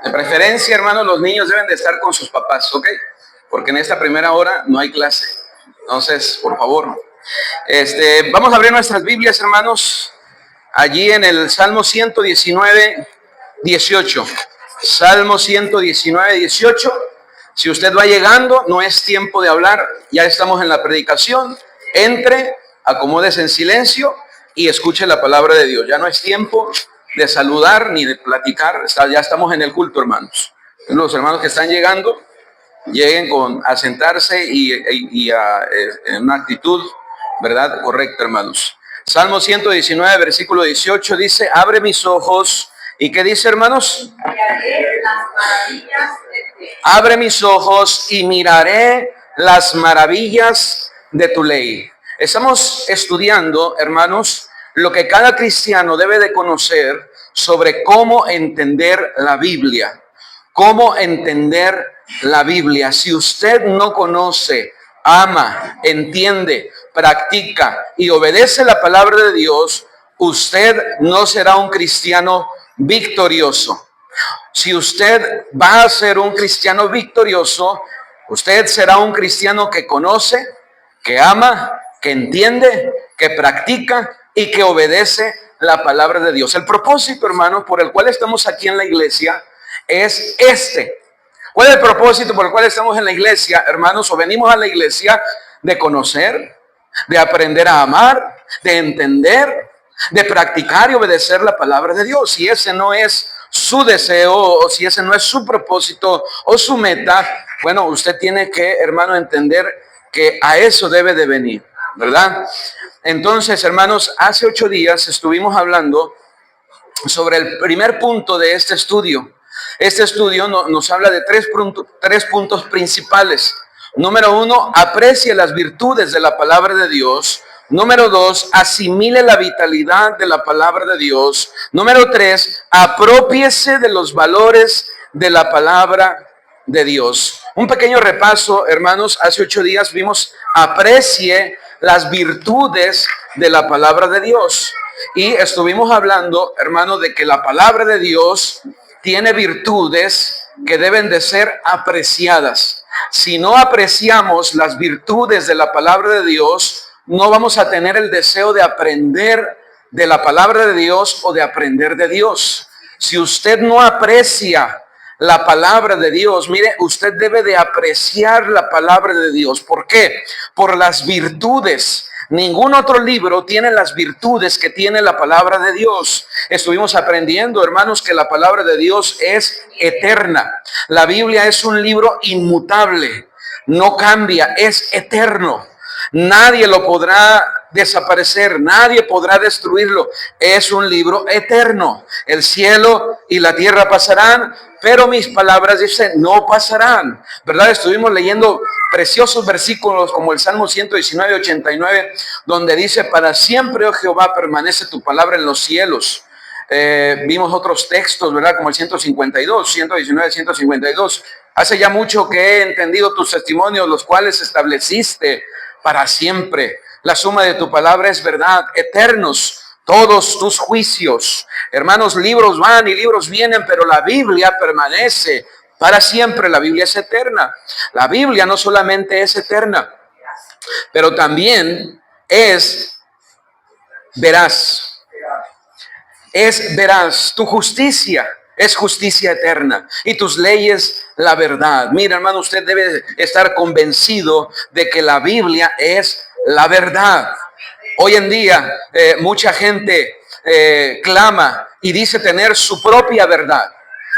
De preferencia, hermanos, los niños deben de estar con sus papás, ¿ok? Porque en esta primera hora no hay clase. Entonces, por favor. Vamos a abrir nuestras Biblias, hermanos, allí en el Salmo 119, 18. Salmo 119, 18. Si usted va llegando, no es tiempo de hablar, ya estamos en la predicación. Entre, acomódese en silencio y escuche la palabra de Dios. Ya no es tiempo de saludar ni de platicar, ya estamos en el culto, hermanos. Los hermanos que están llegando, lleguen a sentarse en una actitud, ¿verdad? Correcta, hermanos. Salmo 119, versículo 18 dice: abre mis ojos. ¿Y qué dice, hermanos? Abre mis ojos y miraré las maravillas de tu ley. Estamos estudiando, hermanos, lo que cada cristiano debe de conocer sobre cómo entender la Biblia. Cómo entender la Biblia. Si usted no conoce, ama, entiende, practica y obedece la palabra de Dios, usted no será un cristiano victorioso. Si usted va a ser un cristiano victorioso, usted será un cristiano que conoce, que ama, que entiende, que practica y que obedece la palabra de Dios. El propósito, hermanos, por el cual estamos aquí en la iglesia es este. ¿Cuál es el propósito por el cual estamos en la iglesia, hermanos? O venimos a la iglesia de conocer, de aprender a amar, de entender, de practicar y obedecer la palabra de Dios. Si ese no es su deseo, o si ese no es su propósito o su meta, bueno, usted tiene que, hermano, entender que a eso debe de venir, ¿verdad? Entonces, hermanos, hace 8 días estuvimos hablando sobre el primer punto de este estudio. Este estudio nos habla de tres puntos principales. Número 1, aprecie las virtudes de la palabra de Dios. Número 2, asimile la vitalidad de la palabra de Dios. Número 3, aprópiese de los valores de la palabra de Dios. Un pequeño repaso, hermanos. Hace 8 días vimos: aprecie las virtudes de la palabra de Dios. Y estuvimos hablando, hermanos, de que la palabra de Dios tiene virtudes que deben de ser apreciadas. Si no apreciamos las virtudes de la palabra de Dios, no vamos a tener el deseo de aprender de la palabra de Dios o de aprender de Dios. Si usted no aprecia la palabra de Dios, mire, usted debe de apreciar la palabra de Dios. ¿Por qué? Por las virtudes. Ningún otro libro tiene las virtudes que tiene la palabra de Dios. Estuvimos aprendiendo, hermanos, que la palabra de Dios es eterna. La Biblia es un libro inmutable, no cambia, es eterno. Nadie lo podrá desaparecer, nadie podrá destruirlo. Es un libro eterno. El cielo y la tierra pasarán, pero mis palabras, dicen, no pasarán, ¿verdad? Estuvimos leyendo preciosos versículos como el Salmo 119, 89, donde dice: para siempre, oh Jehová, permanece tu palabra en los cielos. Vimos otros textos, ¿verdad? Como el 152, 119, 152. Hace ya mucho que he entendido tus testimonios, los cuales estableciste para siempre. La suma de tu palabra es verdad, eternos todos tus juicios. Hermanos, libros van y libros vienen, pero la Biblia permanece para siempre. La Biblia es eterna. La Biblia no solamente es eterna, pero también es veraz. Es veraz. Tu justicia es justicia eterna y tus leyes la verdad. Mira, hermano, usted debe estar convencido de que la Biblia es la verdad. Hoy en día mucha gente clama y dice tener su propia verdad.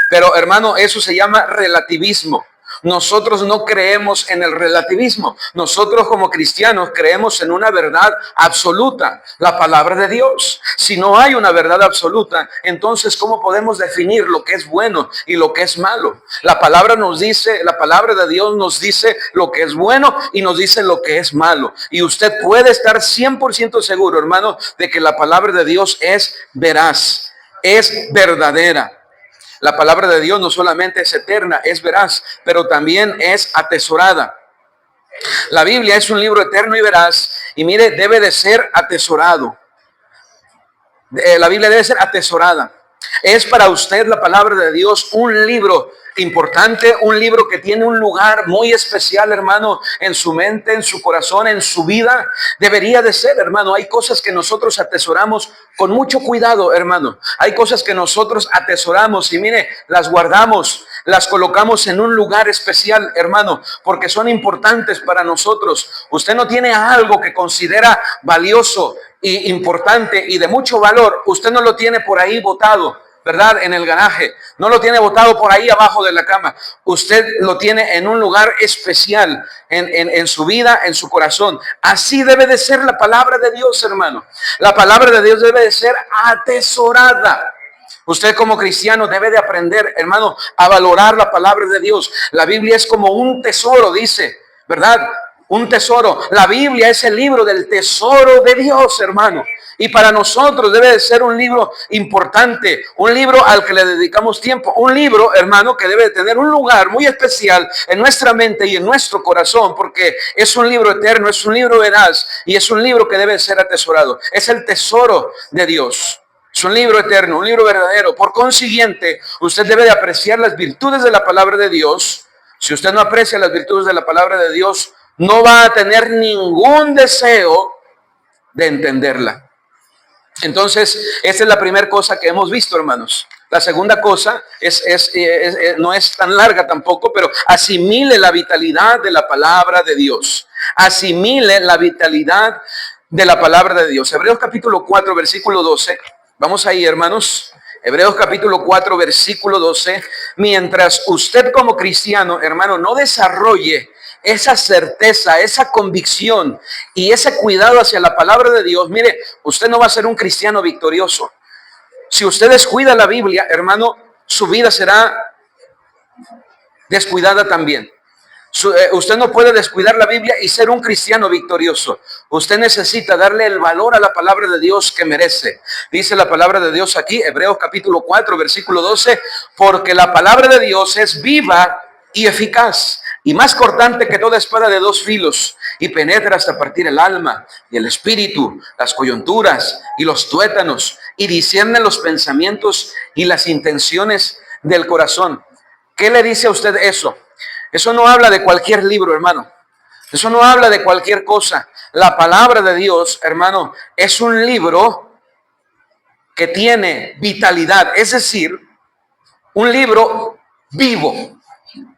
Pero, hermano, eso se llama relativismo. Nosotros no creemos en el relativismo. Nosotros como cristianos creemos en una verdad absoluta, la palabra de Dios. Si no hay una verdad absoluta, entonces ¿cómo podemos definir lo que es bueno y lo que es malo? La palabra nos dice, la palabra de Dios nos dice lo que es bueno y nos dice lo que es malo. Y usted puede estar 100% seguro, hermano, de que la palabra de Dios es veraz, es verdadera. La palabra de Dios no solamente es eterna, es veraz, pero también es atesorada. La Biblia es un libro eterno y veraz, y mire, debe de ser atesorado. La Biblia debe ser atesorada. Es para usted la palabra de Dios un libro importante, un libro que tiene un lugar muy especial, hermano, en su mente, en su corazón, en su vida. Debería de ser, hermano. Hay cosas que nosotros atesoramos con mucho cuidado, hermano. Hay cosas que nosotros atesoramos y mire, las guardamos, las colocamos en un lugar especial, hermano, porque son importantes para nosotros. Usted no tiene algo que considera valioso y importante y de mucho valor. Usted no lo tiene por ahí botado, ¿verdad? En el garaje. No lo tiene botado por ahí abajo de la cama. Usted lo tiene en un lugar especial en su vida, en su corazón. Así debe de ser la palabra de Dios, hermano. La palabra de Dios debe de ser atesorada. Usted como cristiano debe de aprender, hermano, a valorar la palabra de Dios. La Biblia es como un tesoro, dice, ¿verdad? Un tesoro. La Biblia es el libro del tesoro de Dios, hermano. Y para nosotros debe de ser un libro importante, un libro al que le dedicamos tiempo, un libro, hermano, que debe de tener un lugar muy especial en nuestra mente y en nuestro corazón, porque es un libro eterno, es un libro veraz y es un libro que debe ser atesorado. Es el tesoro de Dios. Es un libro eterno, un libro verdadero. Por consiguiente, usted debe de apreciar las virtudes de la palabra de Dios. Si usted no aprecia las virtudes de la palabra de Dios, no va a tener ningún deseo de entenderla. Entonces, esa es la primera cosa que hemos visto, hermanos. La segunda cosa no es tan larga tampoco, pero asimile la vitalidad de la palabra de Dios. Asimile la vitalidad de la palabra de Dios. Hebreos capítulo 4, versículo 12. Vamos ahí, hermanos. Hebreos capítulo 4, versículo 12. Mientras usted como cristiano, hermano, no desarrolle esa certeza, esa convicción y ese cuidado hacia la palabra de Dios, mire, usted no va a ser un cristiano victorioso. Si usted descuida la Biblia, hermano, su vida será descuidada también. Usted no puede descuidar la Biblia y ser un cristiano victorioso. Usted necesita darle el valor a la palabra de Dios que merece. Dice la palabra de Dios aquí, Hebreos capítulo 4, versículo 12, porque la palabra de Dios es viva y eficaz y más cortante que toda espada de dos filos, y penetra hasta partir el alma y el espíritu, las coyunturas y los tuétanos, y discierne los pensamientos y las intenciones del corazón. ¿Qué le dice a usted eso? Eso no habla de cualquier libro, hermano. Eso no habla de cualquier cosa. La palabra de Dios, hermano, es un libro que tiene vitalidad, es decir, un libro vivo.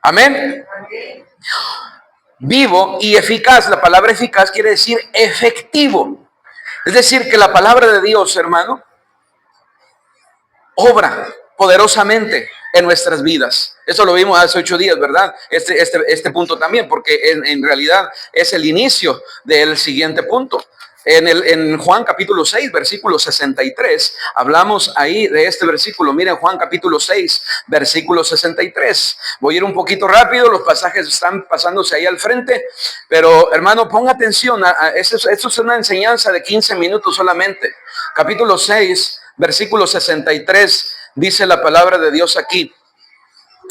Amén. Vivo y eficaz. La palabra eficaz quiere decir efectivo. Es decir, que la palabra de Dios, hermano, obra poderosamente en nuestras vidas. Eso lo vimos hace 8 días, ¿verdad? Este punto también, porque en realidad es el inicio del siguiente punto. En Juan capítulo 6, versículo 63, hablamos ahí de este versículo. Miren Juan capítulo 6, versículo 63. Voy a ir un poquito rápido, los pasajes están pasándose ahí al frente, pero hermano, ponga atención, esto es una enseñanza de 15 minutos solamente. Capítulo 6, versículo 63, dice la palabra de Dios aquí.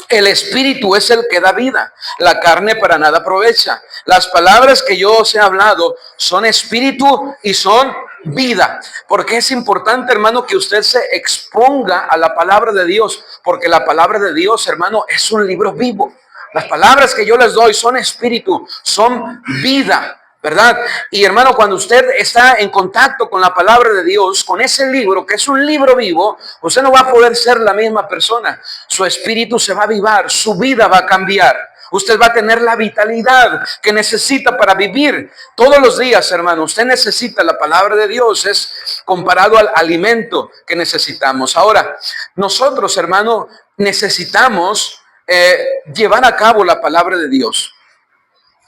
El espíritu es el que da vida, la carne para nada aprovecha. Las palabras que yo os he hablado son espíritu y son vida. Porque es importante, hermano, que usted se exponga a la palabra de Dios, porque la palabra de Dios, hermano, es un libro vivo. Las palabras que yo les doy son espíritu, son vida, ¿verdad? Y hermano, cuando usted está en contacto con la palabra de Dios, con ese libro, que es un libro vivo, usted no va a poder ser la misma persona. Su espíritu se va a avivar, su vida va a cambiar. Usted va a tener la vitalidad que necesita para vivir todos los días, hermano. Usted necesita la palabra de Dios, es comparado al alimento que necesitamos. Ahora, nosotros, hermano, necesitamos llevar a cabo la palabra de Dios.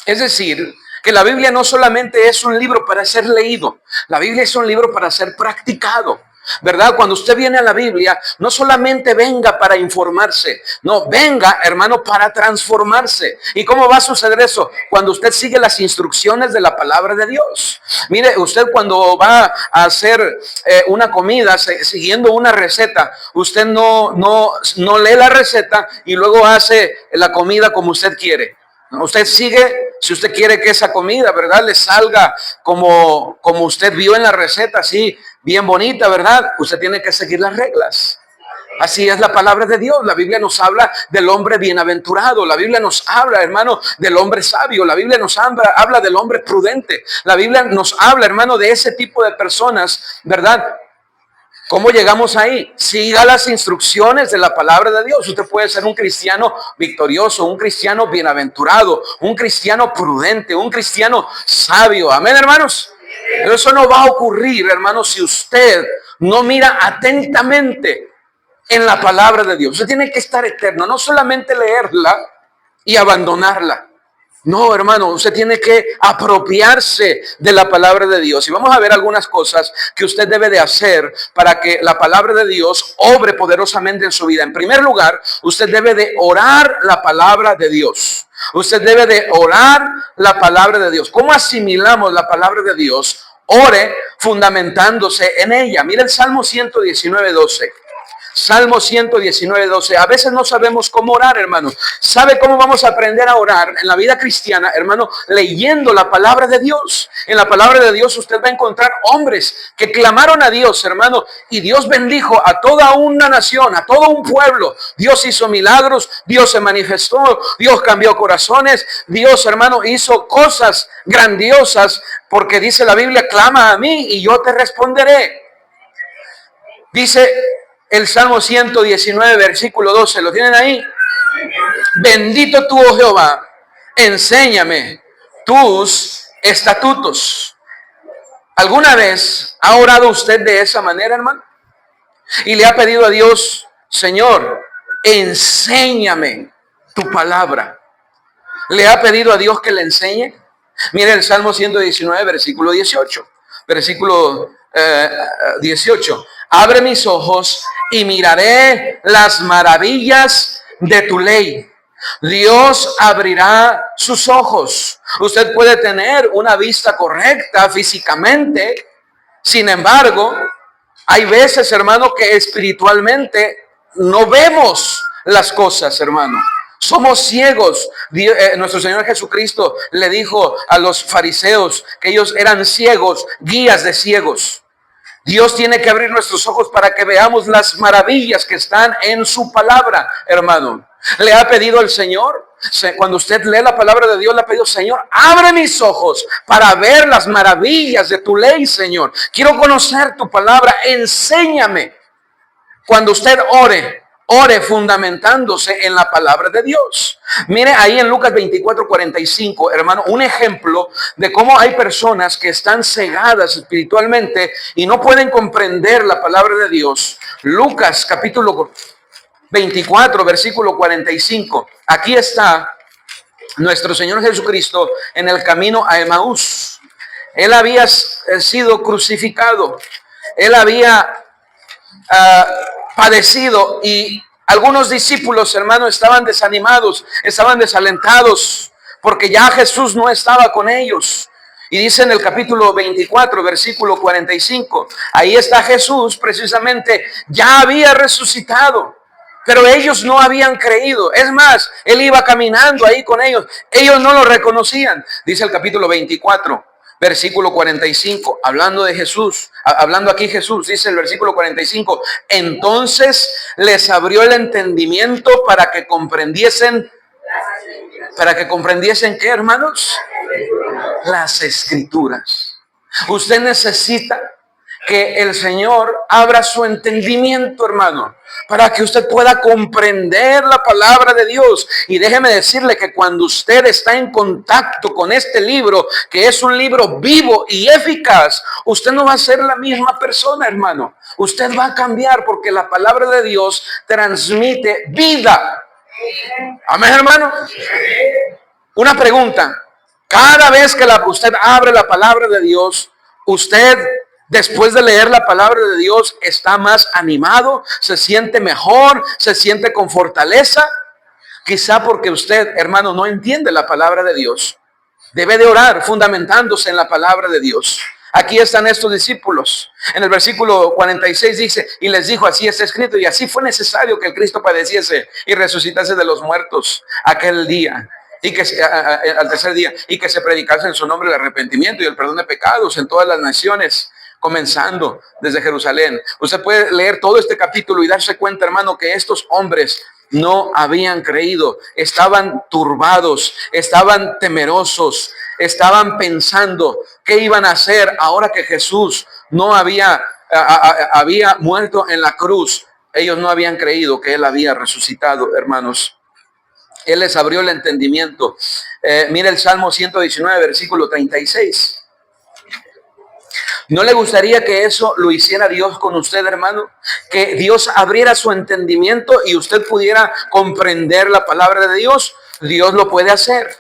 Es decir, que la Biblia no solamente es un libro para ser leído, la Biblia es un libro para ser practicado, ¿verdad? Cuando usted viene a la Biblia, no solamente venga para informarse, no, venga, hermano, para transformarse. ¿Y cómo va a suceder eso? Cuando usted sigue las instrucciones de la palabra de Dios. Mire, usted cuando va a hacer una comida, siguiendo una receta, usted no lee la receta y luego hace la comida como usted quiere. Usted sigue, si usted quiere que esa comida, ¿verdad?, le salga como usted vio en la receta, así bien bonita, ¿verdad? Usted tiene que seguir las reglas. Así es la palabra de Dios. La Biblia nos habla del hombre bienaventurado. La Biblia nos habla, hermano, del hombre sabio. La Biblia nos habla del hombre prudente. La Biblia nos habla, hermano, de ese tipo de personas, ¿verdad? ¿Cómo llegamos ahí? Siga las instrucciones de la palabra de Dios. Usted puede ser un cristiano victorioso, un cristiano bienaventurado, un cristiano prudente, un cristiano sabio. Amén, hermanos. Pero eso no va a ocurrir, hermanos, si usted no mira atentamente en la palabra de Dios. Usted tiene que estar eterno, no solamente leerla y abandonarla. No, hermano, usted tiene que apropiarse de la palabra de Dios. Y vamos a ver algunas cosas que usted debe de hacer para que la palabra de Dios obre poderosamente en su vida. En primer lugar, usted debe de orar la palabra de Dios. Usted debe de orar la palabra de Dios. ¿Cómo asimilamos la palabra de Dios? Ore fundamentándose en ella. Mira el Salmo 119:12. Salmo 119:12. A veces no sabemos cómo orar, hermano. ¿Sabe cómo vamos a aprender a orar en la vida cristiana, hermano? Leyendo la palabra de Dios. En la palabra de Dios usted va a encontrar hombres que clamaron a Dios, hermano, y Dios bendijo a toda una nación, a todo un pueblo. Dios hizo milagros, Dios se manifestó, Dios cambió corazones, Dios, hermano, hizo cosas grandiosas, porque dice la Biblia, clama a mí y yo te responderé. Dice el Salmo 119, versículo 12, ¿lo tienen ahí? Bendito tú, oh Jehová, enséñame tus estatutos. ¿Alguna vez ha orado usted de esa manera, hermano? Y le ha pedido a Dios, Señor, enséñame tu palabra. ¿Le ha pedido a Dios que le enseñe? Mire el Salmo 119, versículo 18. Versículo 18. Abre mis ojos y miraré las maravillas de tu ley. Dios abrirá sus ojos. Usted puede tener una vista correcta físicamente. Sin embargo, hay veces, hermano, que espiritualmente no vemos las cosas, hermano. Somos ciegos. Nuestro Señor Jesucristo le dijo a los fariseos que ellos eran ciegos, guías de ciegos. Dios tiene que abrir nuestros ojos para que veamos las maravillas que están en su palabra, hermano. ¿Le ha pedido el Señor? Cuando usted lee la palabra de Dios, le ha pedido, Señor, abre mis ojos para ver las maravillas de tu ley, Señor. Quiero conocer tu palabra, enséñame. Cuando usted ore fundamentándose en la palabra de Dios. Mire ahí en Lucas 24:45, hermano, un ejemplo de cómo hay personas que están cegadas espiritualmente y no pueden comprender la palabra de Dios. Lucas capítulo 24, versículo 45. Aquí está nuestro Señor Jesucristo en el camino a Emaús. Él había sido crucificado. Él había padecido y algunos discípulos, hermanos, estaban desanimados, estaban desalentados porque ya Jesús no estaba con ellos. Y dice en el capítulo 24, versículo 45, ahí está Jesús precisamente, ya había resucitado, pero ellos no habían creído. Es más, Él iba caminando ahí con ellos, ellos no lo reconocían. Dice el capítulo 24, versículo 45, hablando de Jesús, hablando aquí Jesús, dice el versículo 45, entonces les abrió el entendimiento para que comprendiesen ¿qué, hermanos? Las escrituras. Usted necesita que el Señor abra su entendimiento, hermano, para que usted pueda comprender la palabra de Dios. Y déjeme decirle que cuando usted está en contacto con este libro, que es un libro vivo y eficaz, usted no va a ser la misma persona, hermano. Usted va a cambiar porque la palabra de Dios transmite vida. Amén, hermano. Una pregunta. Cada vez que usted abre la palabra de Dios, usted, después de leer la palabra de Dios, está más animado, se siente mejor, se siente con fortaleza. Quizá porque usted, hermano, no entiende la palabra de Dios. Debe de orar fundamentándose en la palabra de Dios. Aquí están estos discípulos. En el versículo 46 dice, y les dijo, así está escrito, y así fue necesario que el Cristo padeciese y resucitase de los muertos aquel día. Y que al tercer día, y que se predicase en su nombre el arrepentimiento y el perdón de pecados en todas las naciones, comenzando desde Jerusalén. Usted puede leer todo este capítulo y darse cuenta, hermano, que estos hombres no habían creído, estaban turbados, estaban temerosos, estaban pensando qué iban a hacer ahora que Jesús no había muerto en la cruz. Ellos no habían creído que Él había resucitado, hermanos. Él les abrió el entendimiento. Mira el Salmo 119, versículo 36. ¿No le gustaría que eso lo hiciera Dios con usted, hermano? Que Dios abriera su entendimiento y usted pudiera comprender la palabra de Dios. Dios lo puede hacer.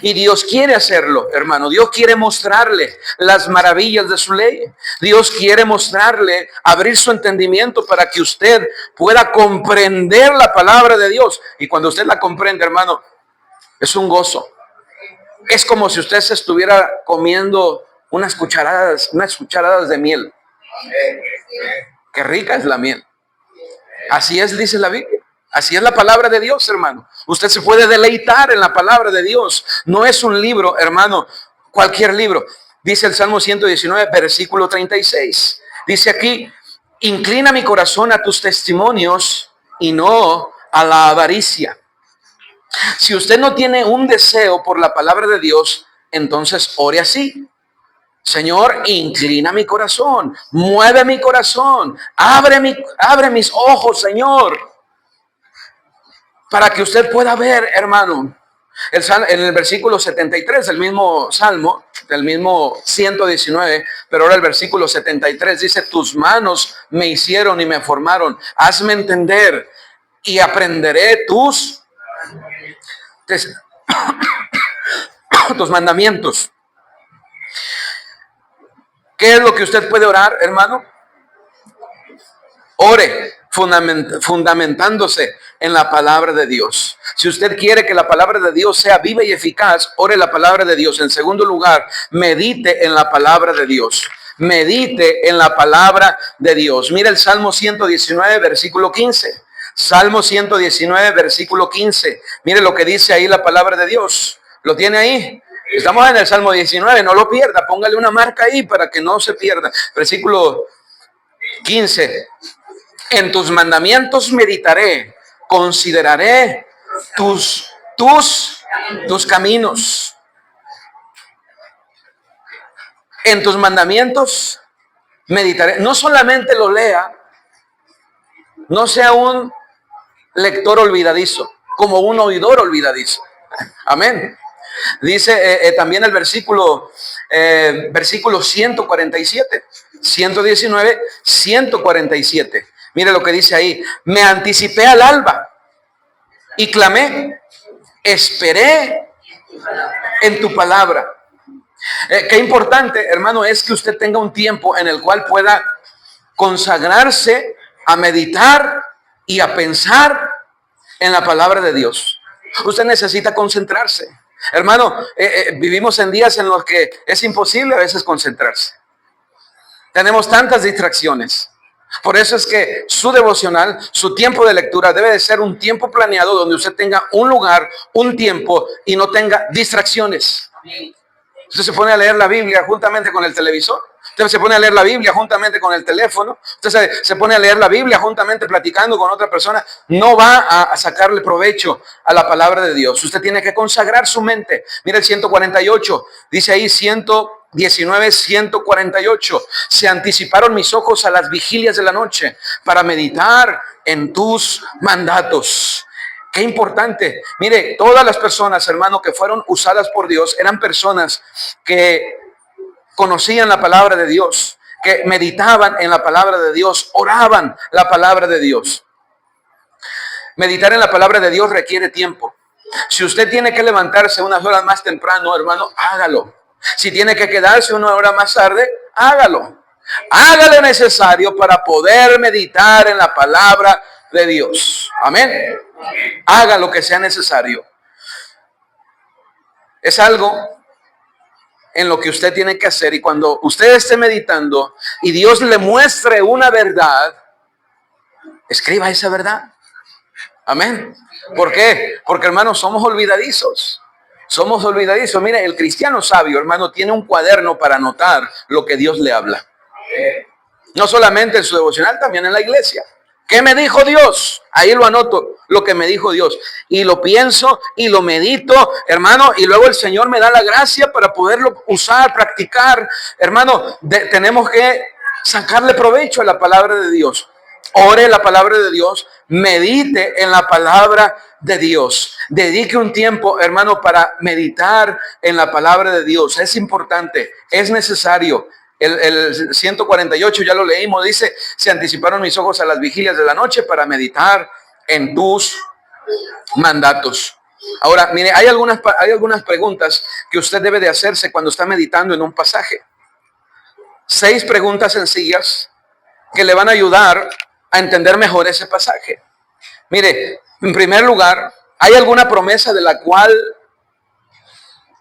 Y Dios quiere hacerlo, hermano. Dios quiere mostrarle las maravillas de su ley. Dios quiere mostrarle, abrir su entendimiento para que usted pueda comprender la palabra de Dios. Y cuando usted la comprende, hermano, es un gozo. Es como si usted se estuviera comiendo unas cucharadas de miel. Qué rica es la miel. Así es, dice la Biblia. Así es la palabra de Dios, hermano. Usted se puede deleitar en la palabra de Dios. No es un libro, hermano, cualquier libro. Dice el Salmo 119, versículo 36. Dice aquí, inclina mi corazón a tus testimonios y no a la avaricia. Si usted no tiene un deseo por la palabra de Dios, entonces ore así. Señor, inclina mi corazón, mueve mi corazón, abre mis ojos, Señor, para que usted pueda ver, hermano. En el versículo 73 del mismo Salmo, del mismo 119, pero ahora el versículo 73 dice, tus manos me hicieron y me formaron, hazme entender y aprenderé tus mandamientos. ¿Qué es lo que usted puede orar, hermano? Ore fundamentándose en la palabra de Dios. Si usted quiere que la palabra de Dios sea viva y eficaz, ore la palabra de Dios. En segundo lugar, medite en la palabra de Dios. Medite en la palabra de Dios. Mira el Salmo 119, versículo 15. Salmo 119, versículo 15. Mire lo que dice ahí la palabra de Dios. ¿Lo tiene ahí? Estamos en el Salmo 19, no lo pierda. Póngale una marca ahí para que no se pierda. Versículo 15. En tus mandamientos meditaré, consideraré tus caminos. En tus mandamientos meditaré. No solamente lo lea, no sea un lector olvidadizo, como un oidor olvidadizo. Amén. Dice también el versículo 147, 119, 147. Mire lo que dice ahí. Me anticipé al alba y clamé, esperé en tu palabra. Qué importante, hermano, es que usted tenga un tiempo en el cual pueda consagrarse a meditar y a pensar en la palabra de Dios. Usted necesita concentrarse. Hermano, vivimos en días en los que es imposible a veces concentrarse. Tenemos tantas distracciones. Por eso es que su devocional, su tiempo de lectura debe de ser un tiempo planeado donde usted tenga un lugar, un tiempo y no tenga distracciones. Usted se pone a leer la Biblia juntamente con el televisor. Usted se pone a leer la Biblia juntamente con el teléfono. Usted se pone a leer la Biblia juntamente platicando con otra persona. No va a sacarle provecho a la palabra de Dios. Usted tiene que consagrar su mente. Mira el 148. Dice ahí 119, 148. Se anticiparon mis ojos a las vigilias de la noche para meditar en tus mandatos. Qué importante. Mire, todas las personas, hermano, que fueron usadas por Dios eran personas que conocían la palabra de Dios, que meditaban en la palabra de Dios, oraban la palabra de Dios. Meditar en la palabra de Dios requiere tiempo. Si usted tiene que levantarse unas horas más temprano, hermano, hágalo. Si tiene que quedarse una hora más tarde, hágalo. Haga lo necesario para poder meditar en la palabra de Dios. Amén. Haga lo que sea necesario. Es algo en lo que usted tiene que hacer, y cuando usted esté meditando y Dios le muestre una verdad, escriba esa verdad. Amén. ¿Por qué? Porque, hermanos, somos olvidadizos. Somos olvidadizos. Mire, el cristiano sabio, hermano, tiene un cuaderno para anotar lo que Dios le habla. No solamente en su devocional, también en la iglesia. ¿Qué me dijo Dios? Ahí lo anoto, lo que me dijo Dios. Y lo pienso y lo medito, hermano, y luego el Señor me da la gracia para poderlo usar, practicar. Hermano, tenemos que sacarle provecho a la palabra de Dios. Ore la palabra de Dios, medite en la palabra de Dios. Dedique un tiempo, hermano, para meditar en la palabra de Dios. Es importante, es necesario. El 148 ya lo leímos, dice, se anticiparon mis ojos a las vigilias de la noche para meditar en tus mandatos. Ahora, mire, hay algunas preguntas que usted debe de hacerse cuando está meditando en un pasaje. 6 preguntas sencillas que le van a ayudar a entender mejor ese pasaje. Mire, en primer lugar, ¿hay alguna promesa de la cual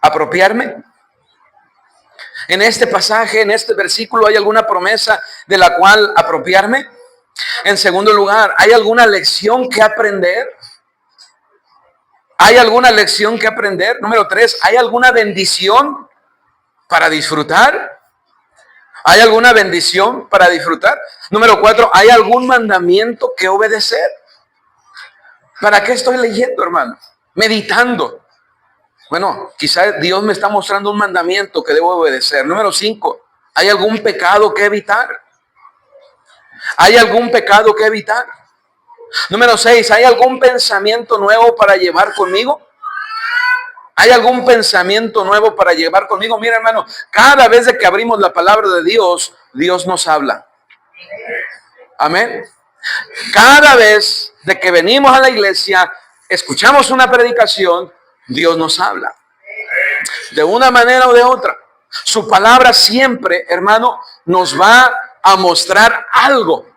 apropiarme? En este pasaje, en este versículo, ¿hay alguna promesa de la cual apropiarme? En segundo lugar, ¿hay alguna lección que aprender? ¿Hay alguna lección que aprender? Número 3, ¿hay alguna bendición para disfrutar? ¿Hay alguna bendición para disfrutar? Número 4, ¿hay algún mandamiento que obedecer? ¿Para qué estoy leyendo, hermano? Meditando. Bueno, quizá Dios me está mostrando un mandamiento que debo obedecer. Número 5, ¿hay algún pecado que evitar? ¿Hay algún pecado que evitar? Número 6, ¿hay algún pensamiento nuevo para llevar conmigo? ¿Hay algún pensamiento nuevo para llevar conmigo? Mira, hermano, cada vez que abrimos la palabra de Dios, Dios nos habla. Amén. Cada vez de que venimos a la iglesia, escuchamos una predicación, Dios nos habla. De una manera o de otra. Su palabra siempre, hermano, nos va a mostrar algo.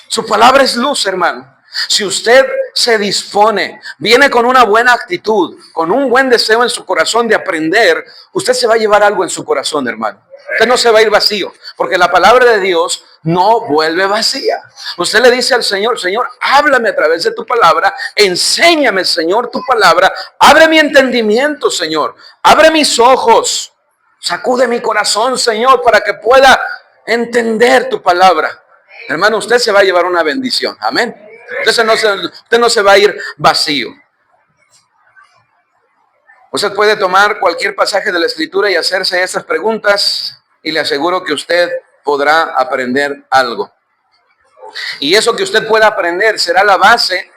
Su palabra es luz, hermano. Si usted se dispone, viene con una buena actitud, con un buen deseo en su corazón de aprender, usted se va a llevar algo en su corazón, hermano. Usted no se va a ir vacío, porque la palabra de Dios no vuelve vacía. Usted le dice al Señor, Señor, háblame a través de tu palabra, enséñame, Señor, tu palabra, abre mi entendimiento, Señor, abre mis ojos, sacude mi corazón, Señor, para que pueda entender tu palabra. Hermano, usted se va a llevar una bendición, amén. Usted no se va a ir vacío. Usted puede tomar cualquier pasaje de la Escritura y hacerse estas preguntas y le aseguro que usted podrá aprender algo. Y eso que usted pueda aprender será la base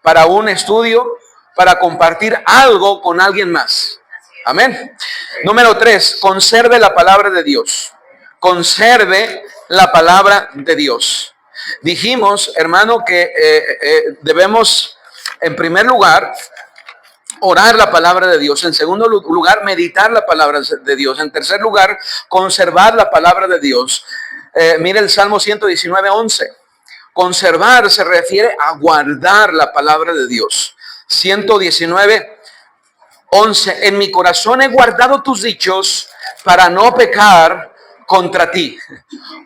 para un estudio, para compartir algo con alguien más. Amén. Número 3, conserve la palabra de Dios. Conserve la palabra de Dios. Dijimos, hermano, que debemos, en primer lugar, orar la palabra de Dios. En segundo lugar, meditar la palabra de Dios. En tercer lugar, conservar la palabra de Dios. Mire el Salmo 119:11. Conservar se refiere a guardar la palabra de Dios. 119:11. En mi corazón he guardado tus dichos para no pecar contra ti.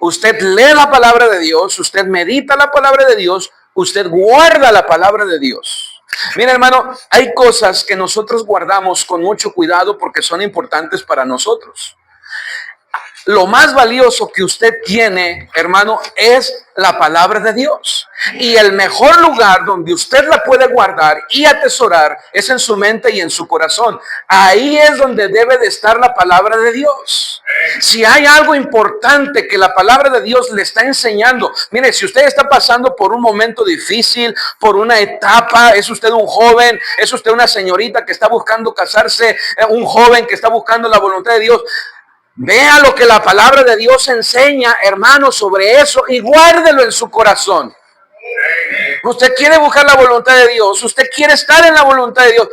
Usted lee la palabra de Dios, usted medita la palabra de Dios, usted guarda la palabra de Dios. Mira, hermano, hay cosas que nosotros guardamos con mucho cuidado porque son importantes para nosotros. Lo más valioso que usted tiene, hermano, es la palabra de Dios. Y el mejor lugar donde usted la puede guardar y atesorar es en su mente y en su corazón. Ahí es donde debe de estar la palabra de Dios. Si hay algo importante que la palabra de Dios le está enseñando, mire, si usted está pasando por un momento difícil, por una etapa, es usted un joven, es usted una señorita que está buscando casarse, un joven que está buscando la voluntad de Dios, vea lo que la palabra de Dios enseña, hermano, sobre eso y guárdelo en su corazón. Usted quiere buscar la voluntad de Dios, usted quiere estar en la voluntad de Dios,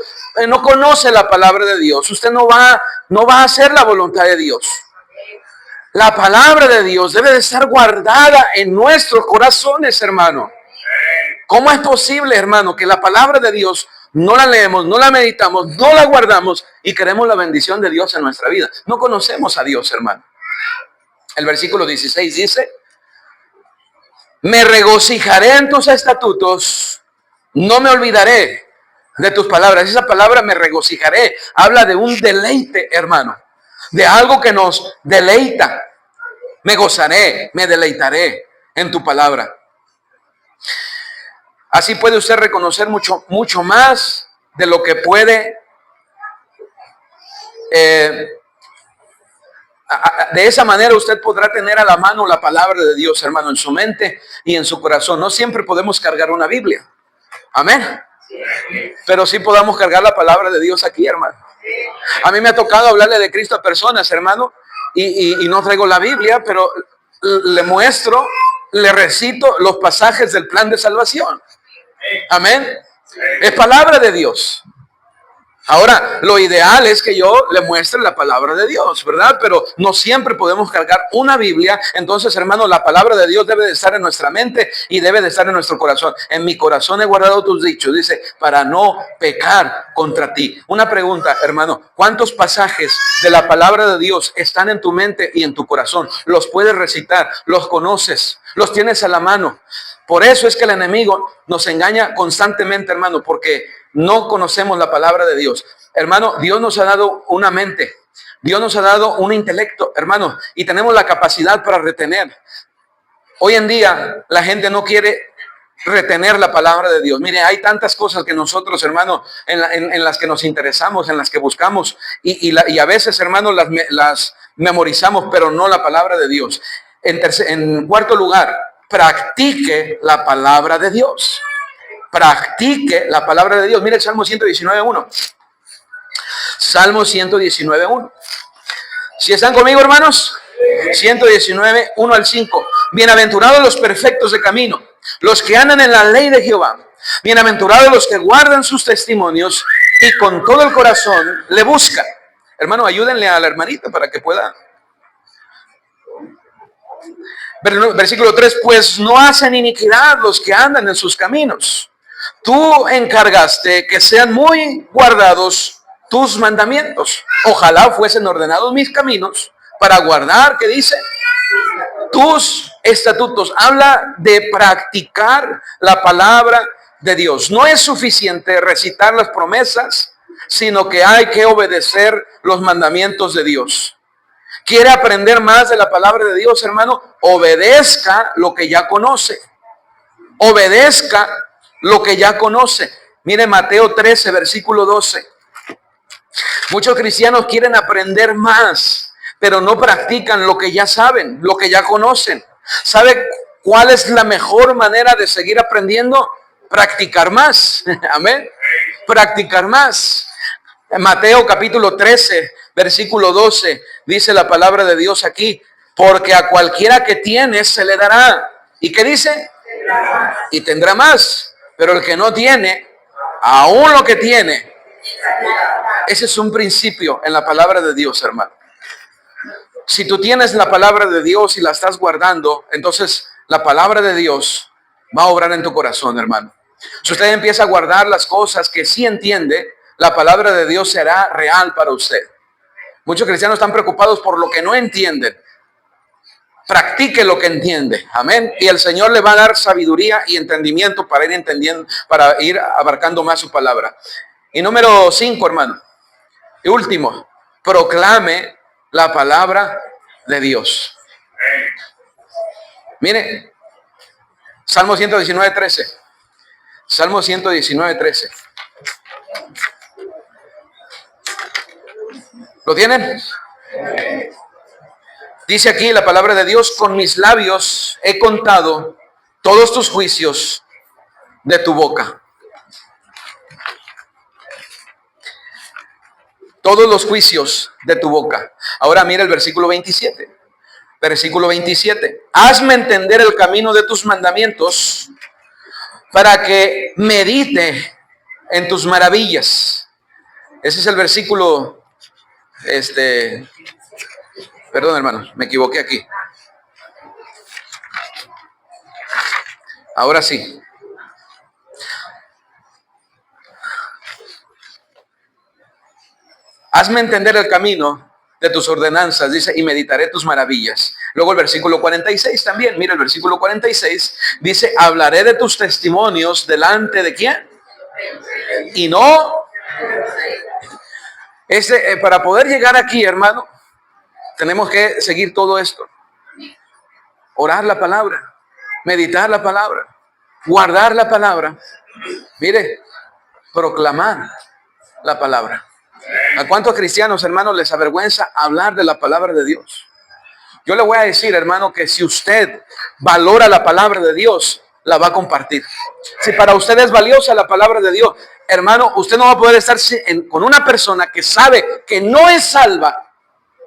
no conoce la palabra de Dios, usted no va a hacer la voluntad de Dios. La palabra de Dios debe de estar guardada en nuestros corazones, hermano. ¿Cómo es posible, hermano, que la palabra de Dios no la leemos, no la meditamos, no la guardamos y queremos la bendición de Dios en nuestra vida? No conocemos a Dios, hermano. El versículo 16 dice, me regocijaré en tus estatutos, no me olvidaré de tus palabras. Esa palabra me regocijaré habla de un deleite, hermano, de algo que nos deleita. Me gozaré, me deleitaré en tu palabra. Así puede usted reconocer mucho más de lo que puede. De esa manera usted podrá tener a la mano la palabra de Dios, hermano, en su mente y en su corazón. No siempre podemos cargar una Biblia. Amén. Pero sí podamos cargar la palabra de Dios aquí, hermano. A mí me ha tocado hablarle de Cristo a personas, hermano, y no traigo la Biblia, pero le muestro, le recito los pasajes del plan de salvación. Amén. Es palabra de Dios. Ahora, lo ideal es que yo le muestre la palabra de Dios, ¿verdad? Pero no siempre podemos cargar una Biblia. Entonces, hermano, la palabra de Dios debe de estar en nuestra mente y debe de estar en nuestro corazón. En mi corazón he guardado tus dichos, dice, para no pecar contra ti. Una pregunta, hermano, ¿cuántos pasajes de la palabra de Dios están en tu mente y en tu corazón? ¿Los puedes recitar? ¿Los conoces? ¿Los tienes a la mano? Por eso es que el enemigo nos engaña constantemente, hermano, porque no conocemos la palabra de Dios. Hermano, Dios nos ha dado una mente, Dios nos ha dado un intelecto, hermano, y tenemos la capacidad para retener. Hoy en día la gente no quiere retener la palabra de Dios. Mire, hay tantas cosas que nosotros, hermano, en las que nos interesamos, en las que buscamos, y a veces, hermano, las memorizamos, pero no la palabra de Dios. En cuarto lugar, practique la palabra de Dios. Practique la palabra de Dios. Mire el Salmo 119.1. Salmo 119.1. ¿Si están conmigo, hermanos? 119, 1 al 5. Bienaventurados los perfectos de camino, los que andan en la ley de Jehová. Bienaventurados los que guardan sus testimonios y con todo el corazón le buscan. Hermano, ayúdenle a la hermanita para que pueda. Versículo 3, pues no hacen iniquidad los que andan en sus caminos. Tú encargaste que sean muy guardados tus mandamientos. Ojalá fuesen ordenados mis caminos para guardar, ¿qué dice? Tus estatutos. Habla de practicar la palabra de Dios. No es suficiente recitar las promesas, sino que hay que obedecer los mandamientos de Dios. ¿Quiere aprender más de la palabra de Dios, hermano? Obedezca lo que ya conoce. Obedezca lo que ya conoce. Mire Mateo 13, versículo 12. Muchos cristianos quieren aprender más, pero no practican lo que ya saben, lo que ya conocen. ¿Sabe cuál es la mejor manera de seguir aprendiendo? Practicar más. Amén. Practicar más. En Mateo capítulo 13, versículo 12, dice la palabra de Dios aquí, porque a cualquiera que tiene se le dará. ¿Y qué dice? Y tendrá más. Pero el que no tiene, aún lo que tiene. Ese es un principio en la palabra de Dios, hermano. Si tú tienes la palabra de Dios y la estás guardando, entonces la palabra de Dios va a obrar en tu corazón, hermano. Si usted empieza a guardar las cosas que sí entiende, la palabra de Dios será real para usted. Muchos cristianos están preocupados por lo que no entienden. Practique lo que entiende. Amén. Y el Señor le va a dar sabiduría y entendimiento para ir entendiendo, para ir abarcando más su palabra. Y número 5, hermano. Y último, proclame la palabra de Dios. Mire, Salmo 119.13. Salmo 119.13. ¿Lo tienen? Dice aquí la palabra de Dios, con mis labios he contado todos tus juicios de tu boca. Todos los juicios de tu boca. Ahora mira el versículo 27. Versículo 27. Hazme entender el camino de tus mandamientos para que medite en tus maravillas. Ese es el versículo, perdón, hermanos, me equivoqué aquí. Ahora sí. Hazme entender el camino de tus ordenanzas, dice, y meditaré tus maravillas. Luego el versículo 46 también, mira el versículo 46, dice, hablaré de tus testimonios delante de ¿quién? Y no, para poder llegar aquí, hermano, tenemos que seguir todo esto. orar la palabra, meditar la palabra, guardar la palabra. Mire, proclamar la palabra. ¿A cuántos cristianos, hermanos, les avergüenza hablar de la palabra de Dios? Yo le voy a decir, hermano, que si usted valora la palabra de Dios, la va a compartir. Si para usted es valiosa la palabra de Dios, hermano, usted no va a poder estar con una persona que sabe que no es salva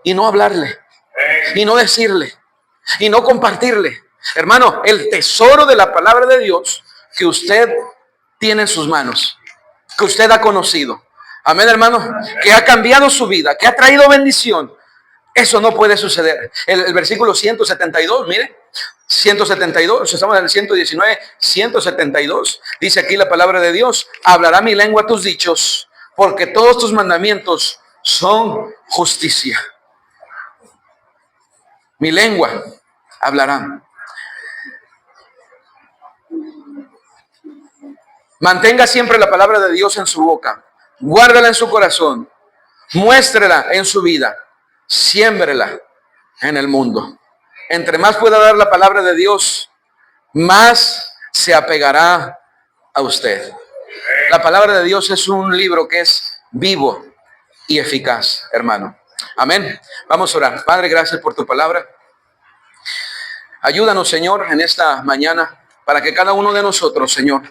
y no hablarle, y no decirle, y no compartirle. Hermano, el tesoro de la palabra de Dios que usted tiene en sus manos, que usted ha conocido. Amén, hermano, que ha cambiado su vida, que ha traído bendición. Eso no puede suceder. El versículo 172, mire, 172, estamos en el 119, 172. Dice aquí la palabra de Dios: hablará mi lengua tus dichos, porque todos tus mandamientos son justicia. Mi lengua hablará. Mantenga siempre la palabra de Dios en su boca. Guárdala en su corazón. Muéstrela en su vida. Siémbrela en el mundo. Entre más pueda dar la palabra de Dios, más se apegará a usted. La palabra de Dios es un libro que es vivo y eficaz, hermano. Amén. Vamos a orar. Padre, gracias por tu palabra. Ayúdanos, Señor, en esta mañana, para que cada uno de nosotros, Señor,